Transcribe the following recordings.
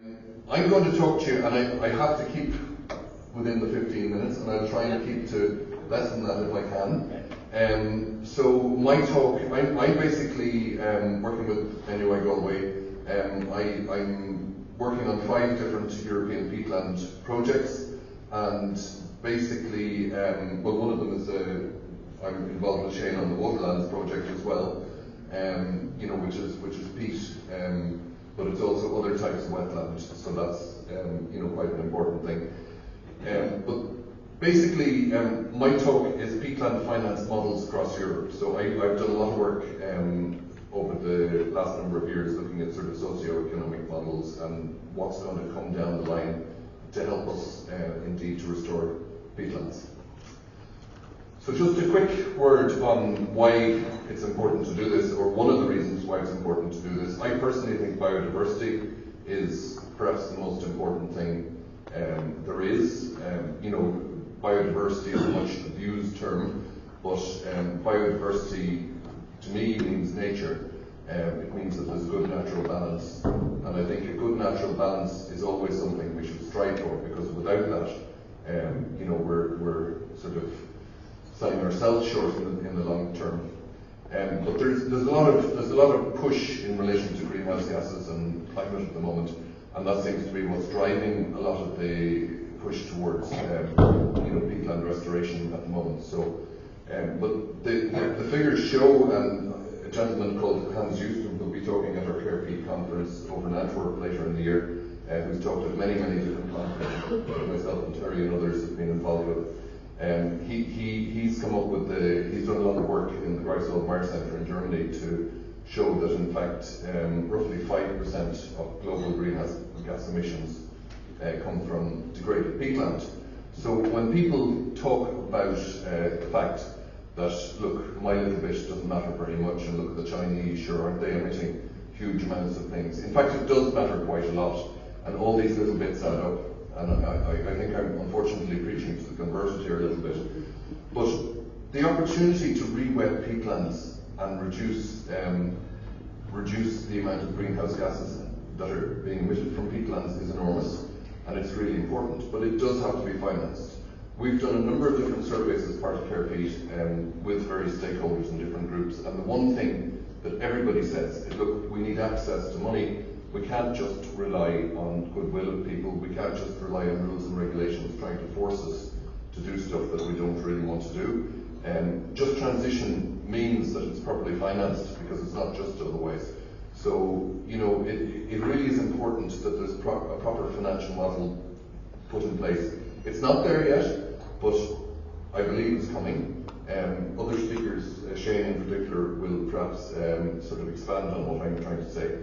I'm going to talk to you, and I have to keep within the 15 minutes, and I'll try and keep to less than that if I can. So my talk, I'm basically working with NUI Galway. I'm working on 5 different European peatland projects, and basically, well, one of them is I'm involved with Shane on the Waterlands project as well, which is peat. But it's also other types of wetland, so that's quite an important thing. But basically, my talk is peatland finance models across Europe. So I've done a lot of work over the last number of years looking at sort of socio-economic models and what's going to come down the line to help us indeed to restore peatlands. So just a quick word on why it's important to do this, or one of the reasons why it's important to do this. I personally think biodiversity is perhaps the most important thing there is. Biodiversity is a much abused term, but biodiversity to me means nature. It means that there's a good natural balance, and I think a good natural balance is always something we should strive for, because without that, we're sort of selling ourselves short in the long term. But there's a lot of push in relation to greenhouse gases and climate at the moment, and that seems to be what's driving a lot of the push towards peatland restoration at the moment. So, but the figures show, and a gentleman called Hans Houston will be talking at our Peat conference over in Antwerp later in the year, who's talked at many different conferences that myself and Terry and others have been involved with. He's come up with he's done a lot of work in the Greifswald Mars Center in Germany to show that in fact roughly 5% of global greenhouse gas emissions come from degraded peatland. So when people talk about the fact that, look, my little bit doesn't matter very much, and look at the Chinese, sure, aren't they emitting huge amounts of things? In fact, it does matter quite a lot, and all these little bits add up. And I think I'm unfortunately preaching to the converted here a little bit. But the opportunity to re-wet peatlands and reduce the amount of greenhouse gases that are being emitted from peatlands is enormous, and it's really important. But it does have to be financed. We've done a number of different surveys as part of Peat with various stakeholders and different groups, and the one thing that everybody says is, look, we need access to money. We can't just rely on goodwill of people. We can't just rely on rules and regulations trying to force us to do stuff that we don't really want to do. Just transition means that it's properly financed, because it's not just otherwise. So, it really is important that there's a proper financial model put in place. It's not there yet, but I believe it's coming. Other speakers, Shane in particular, will perhaps sort of expand on what I'm trying to say.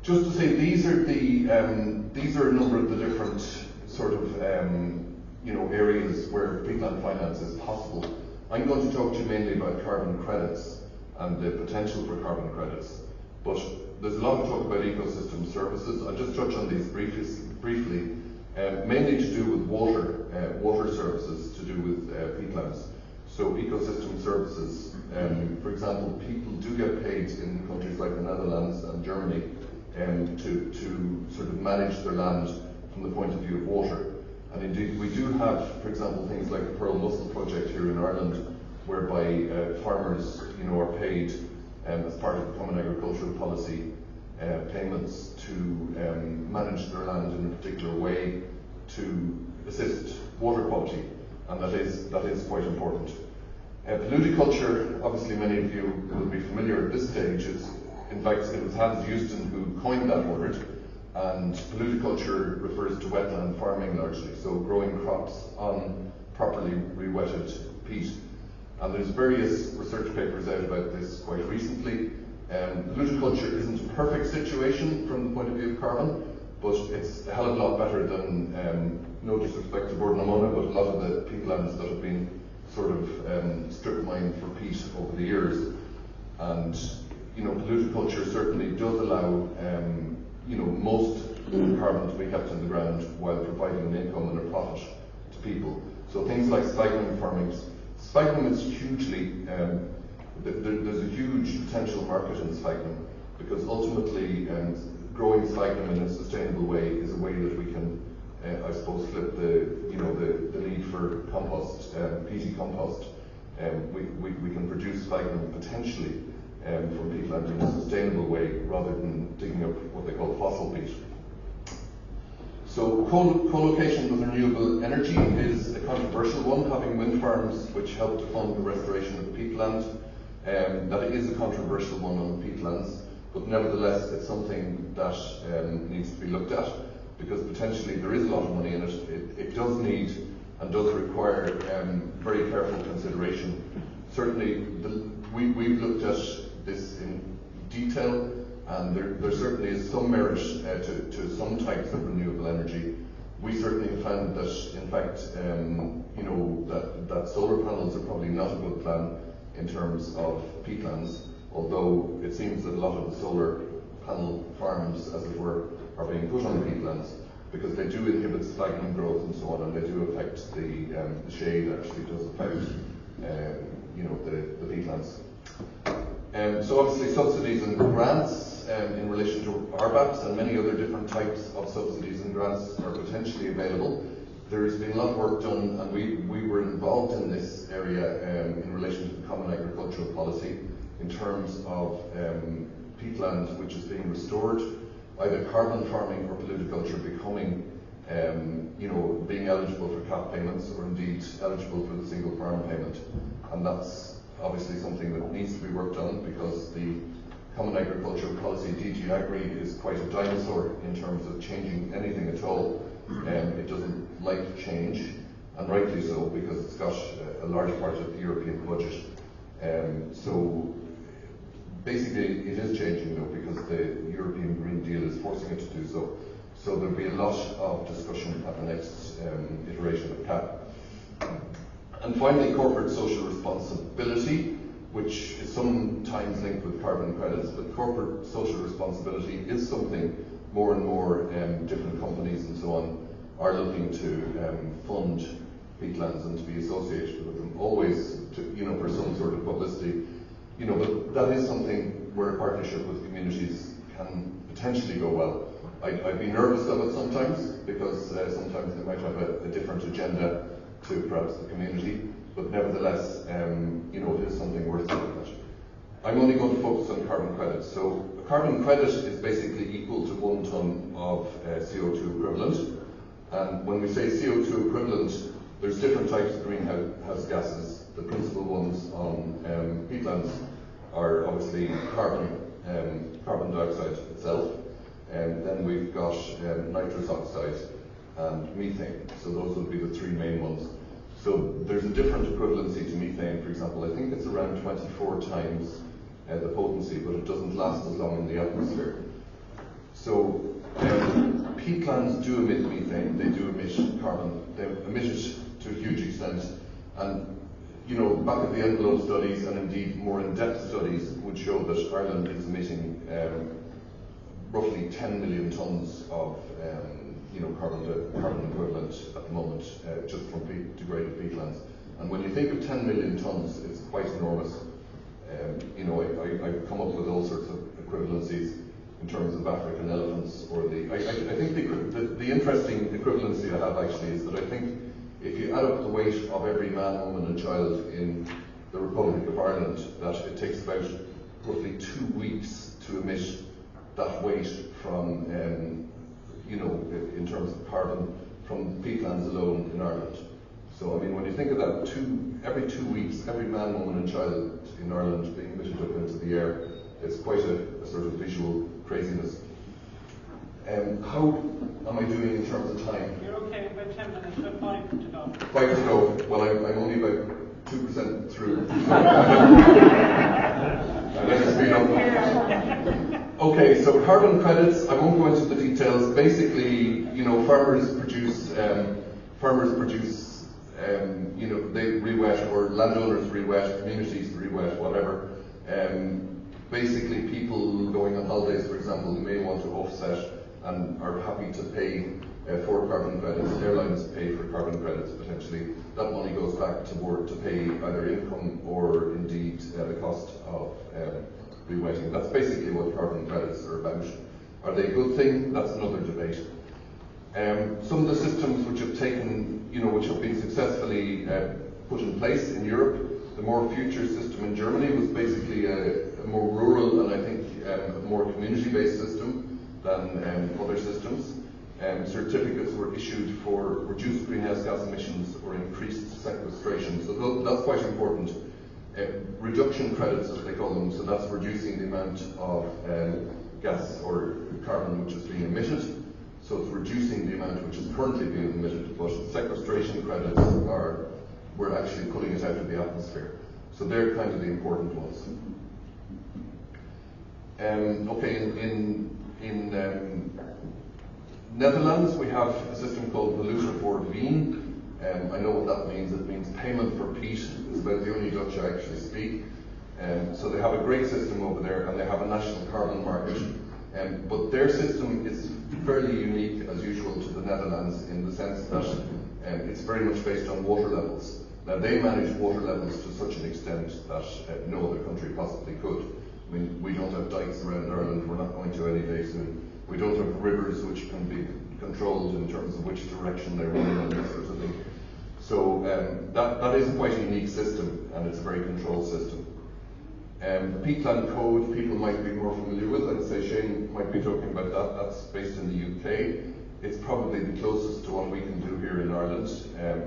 Just to say, these are a number of the different sort of areas where peatland finance is possible. I'm going to talk to you mainly about carbon credits and the potential for carbon credits, but there's a lot of talk about ecosystem services. I'll just touch on these briefly, mainly to do with water services to do with peatlands. So ecosystem services, for example, people do get paid in countries like the Netherlands and Germany to sort of manage their land from the point of view of water. And indeed, we do have, for example, things like the Pearl Mussel project here in Ireland, whereby farmers, are paid as part of the Common Agricultural Policy payments to manage their land in a particular way to assist water quality, and that is quite important. Polluticulture, obviously many of you will be familiar at this stage. In fact, it was Hans Houston who coined that word, and polluticulture refers to wetland farming largely, so growing crops on properly re-wetted peat. And there's various research papers out about this quite recently. Polluticulture isn't a perfect situation from the point of view of carbon, but it's a hell of a lot better than, no disrespect to Bordnamona, but a lot of the peatlands that have been sort of strip mined for peat over the years. And polluticulture certainly does allow most carbon to be kept in the ground while providing an income and a profit to people. So things like sphagnum farming. Sphagnum is hugely, there's a huge potential market in sphagnum, because ultimately growing sphagnum in a sustainable way is a way that we can, I suppose, flip the need for compost, peaty compost. We can produce sphagnum potentially from peatland in a sustainable way rather than digging up what they call fossil peat. So co-location with renewable energy is a controversial one, having wind farms which help to fund the restoration of peatland. That is a controversial one on peatlands, but nevertheless it's something that needs to be looked at, because potentially there is a lot of money in it. It does need and does require very careful consideration. Certainly we've looked at this in detail, and there certainly is some merit to some types of renewable energy. We certainly have found that, in fact, that solar panels are probably not a good plan in terms of peatlands, although it seems that a lot of the solar panel farms, as it were, are being put on peatlands because they do inhibit sphagnum growth and so on, and they do affect the shade. Actually does affect the peatlands. So obviously subsidies and grants in relation to RBAPs and many other different types of subsidies and grants are potentially available. There's been a lot of work done, and we were involved in this area in relation to the Common Agricultural Policy in terms of peatland which is being restored, either carbon farming or polluticulture becoming, being eligible for cap payments or indeed eligible for the single farm payment. And that's obviously something that needs to be worked on, because the Common Agricultural Policy, DG Agri, is quite a dinosaur in terms of changing anything at all. It doesn't like change, and rightly so, because it's got a large part of the European budget. So basically it is changing though, because the European Green Deal is forcing it to do so. So there'll be a lot of discussion at the next iteration of CAP. And finally, corporate social responsibility, which is sometimes linked with carbon credits, but corporate social responsibility is something more and more different companies and so on are looking to fund peatlands and to be associated with them, always to, for some sort of publicity. But that is something where a partnership with communities can potentially go well. I'd be nervous of it sometimes, because sometimes they might have a different agenda to perhaps the community, but nevertheless, it is something worth looking at. I'm only going to focus on carbon credits. So a carbon credit is basically equal to 1 tonne of CO2 equivalent. And when we say CO2 equivalent, there's different types of greenhouse gases. The principal ones on peatlands are obviously carbon dioxide itself, and then we've got nitrous oxide and methane. So those will be the 3 main ones. So there's a different equivalency to methane, for example. I think it's around 24 times the potency, but it doesn't last as long in the atmosphere. So peatlands do emit methane, they do emit carbon, they emit it to a huge extent. And back of the envelope studies and indeed more in-depth studies would show that Ireland is emitting roughly 10 million tonnes of carbon equivalent at the moment, just from degraded peatlands. And when you think of 10 million tonnes, it's quite enormous. I've come up with all sorts of equivalencies in terms of African elephants, or I think the interesting equivalency I have actually is that I think if you add up the weight of every man, woman and child in the Republic of Ireland, that it takes about roughly 2 weeks to emit that weight from in terms of carbon from peatlands alone in Ireland. So I mean, when you think of that, every 2 weeks, every man, woman and child in Ireland being emitted up into the air, it's quite a sort of visual craziness. How am I doing in terms of time? You're okay, about 10 minutes, but 5 to go. 5 to go. Well, I'm only about 2% through. Let's speed up. Okay, so carbon credits, I won't go into the details. Basically, farmers produce, they re-wet, or landowners re-wet, communities re-wet, whatever. Basically, people going on holidays, for example, who may want to offset and are happy to pay for carbon credits. Airlines pay for carbon credits potentially. That money goes back to pay either income or indeed the cost of re-wetting. That's basically what carbon credits are about. Are they a good thing? That's another debate. Some of the systems which have taken, which have been successfully put in place in Europe, the more future system in Germany was basically a more rural and I think a more community-based system than other systems. Certificates were issued for reduced greenhouse gas emissions or increased sequestration, so that's quite important. Reduction credits, as they call them, so that's reducing the amount of gas or carbon which is being emitted. So it's reducing the amount which is currently being emitted, but sequestration credits we're actually pulling it out of the atmosphere. So they're kind of the important ones. In Netherlands we have a system called Valuta voor Veen. I know what that means. It means payment for peat. It's about the only Dutch I actually speak. So they have a great system over there, and they have a national carbon market. But their system is fairly unique, as usual, to the Netherlands in the sense that it's very much based on water levels. Now, they manage water levels to such an extent that no other country possibly could. I mean, we don't have dikes around Ireland, we're not going to any day soon. We don't have rivers which can be controlled in terms of which direction they run and this sort of thing. So that is quite a unique system, and it's a very controlled system. The Peatland Code, people might be more familiar with. I'd say Shane might be talking about that. That's based in the UK. It's probably the closest to what we can do here in Ireland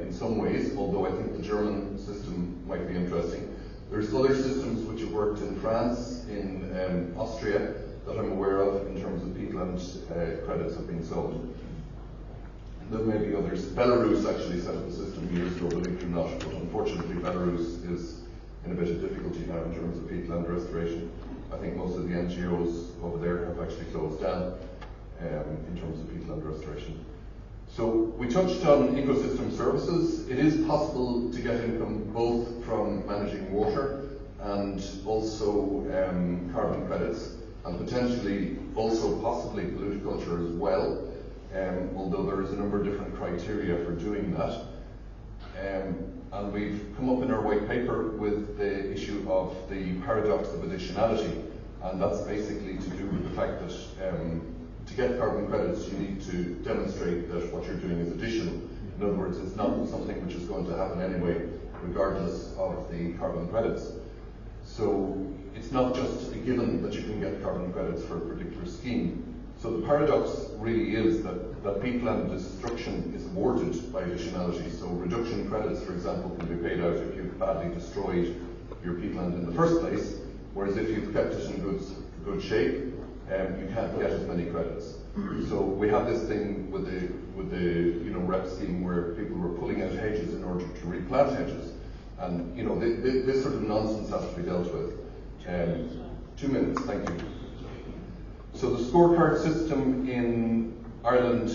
in some ways, although I think the German system might be interesting. There's other systems which have worked in France, in Austria, that I'm aware of in terms of peatland credits have been sold. There may be others. Belarus actually set up a system years ago, believe it or not, but unfortunately Belarus is in a bit of difficulty now in terms of peatland restoration. I think most of the NGOs over there have actually closed down in terms of peatland restoration. So we touched on ecosystem services. It is possible to get income both from managing water and also carbon credits, and potentially also possibly pollution as well, although there is a number of different criteria for doing that. And we've come up in our white paper with the issue of the paradox of additionality, and that's basically to do with the fact that to get carbon credits you need to demonstrate that what you're doing is additional. In other words, it's not something which is going to happen anyway, regardless of the carbon credits. So it's not just a given that you can get carbon credits for a particular scheme. So the paradox really is that peatland destruction is awarded by additionality. So reduction credits, for example, can be paid out if you've badly destroyed your peatland in the first place, whereas if you've kept it in good shape, you can't get as many credits. So we have this thing with the REP scheme where people were pulling out hedges in order to replant hedges, and this sort of nonsense has to be dealt with. 2 minutes, thank you. So the scorecard system in Ireland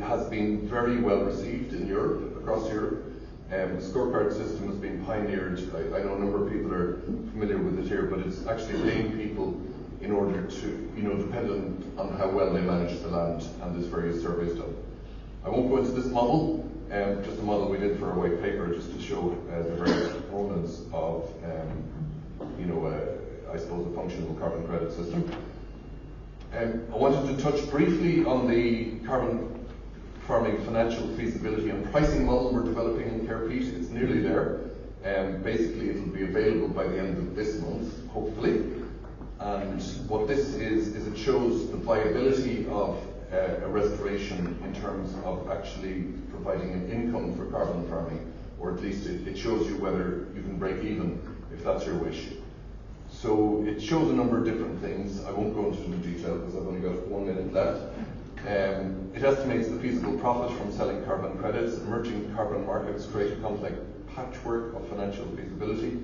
has been very well received in Europe, across Europe. The scorecard system has been pioneered. I know a number of people are familiar with it here, but it's actually paying people in order to, dependent on how well they manage the land, and there's various surveys done. I won't go into this model, just a model we did for our white paper, just to show the various components of, I suppose, a functional carbon credit system. I wanted to touch briefly on the carbon farming financial feasibility and pricing model we're developing in Peat. It's nearly there. Basically, it will be available by the end of this month, hopefully. And what this is it shows the viability of a restoration in terms of actually providing an income for carbon farming, or at least it shows you whether you can break even if that's your wish. So it shows a number of different things. I won't go into the detail because I've only got 1 minute left. It estimates the feasible profit from selling carbon credits. Emerging carbon markets create a complex patchwork of financial feasibility,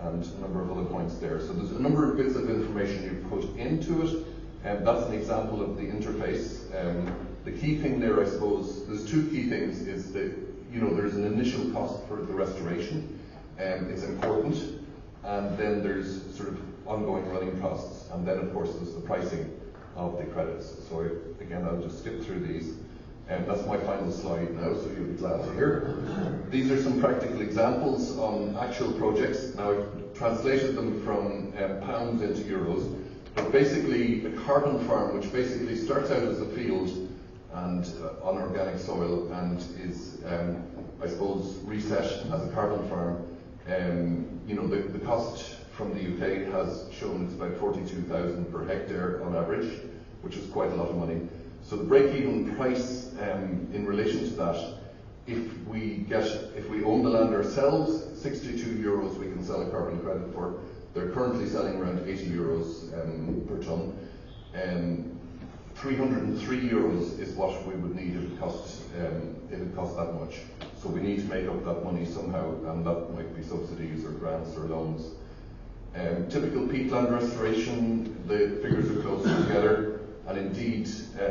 and a number of other points there. So there's a number of bits of information you put into it, and that's an example of the interface. The key thing there, I suppose, there's 2 key things, is that there's an initial cost for the restoration, it's important, and then there's sort of ongoing running costs, and then of course there's the pricing of the credits. So again, I'll just skip through these. That's my final slide now, so you'll be glad to hear. These are some practical examples on actual projects. Now I've translated them from pounds into euros, but basically a carbon farm, which basically starts out as a field and on organic soil and is, I suppose, reset as a carbon farm. The cost from the UK has shown it's about 42,000 per hectare on average, which is quite a lot of money. So the break-even price in relation to that, if we own the land ourselves, 62 euros we can sell a carbon credit for. They're currently selling around 80 euros per tonne. 303 euros is what we would need if it cost that much. So we need to make up that money somehow, and that might be subsidies or grants or loans. Typical peatland restoration, the figures are close together, and indeed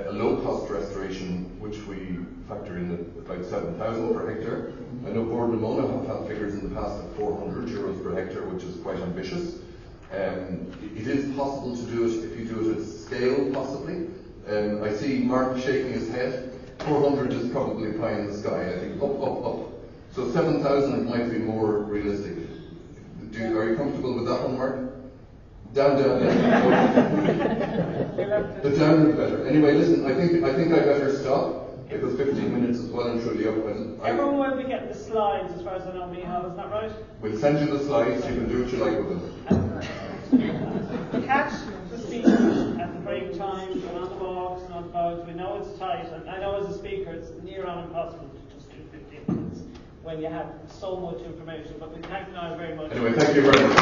a low-cost restoration, which we factor in at about 7,000 per hectare. I know Bord na Móna have had figures in the past of 400 euros per hectare, which is quite ambitious. It is possible to do it if you do it at scale, possibly. I see Mark shaking his head. 400 is probably pie in the sky, I think. Up. So 7,000 might be more realistic. Are you comfortable with that one, Mark? Down. The down is better. Anyway, listen, I think I better stop because 15 minutes is well and truly up. Everyone will be getting the slides, as far as I know, Niall, is that right? We'll send you the slides. You can do what you like with them. Catch the speakers at the break times and on the walks and on the boats. We know it's tight, and I know as a speaker it's near on impossible to just do 15 minutes when you have so much information. But we thank Niall very much. Anyway, thank you very much.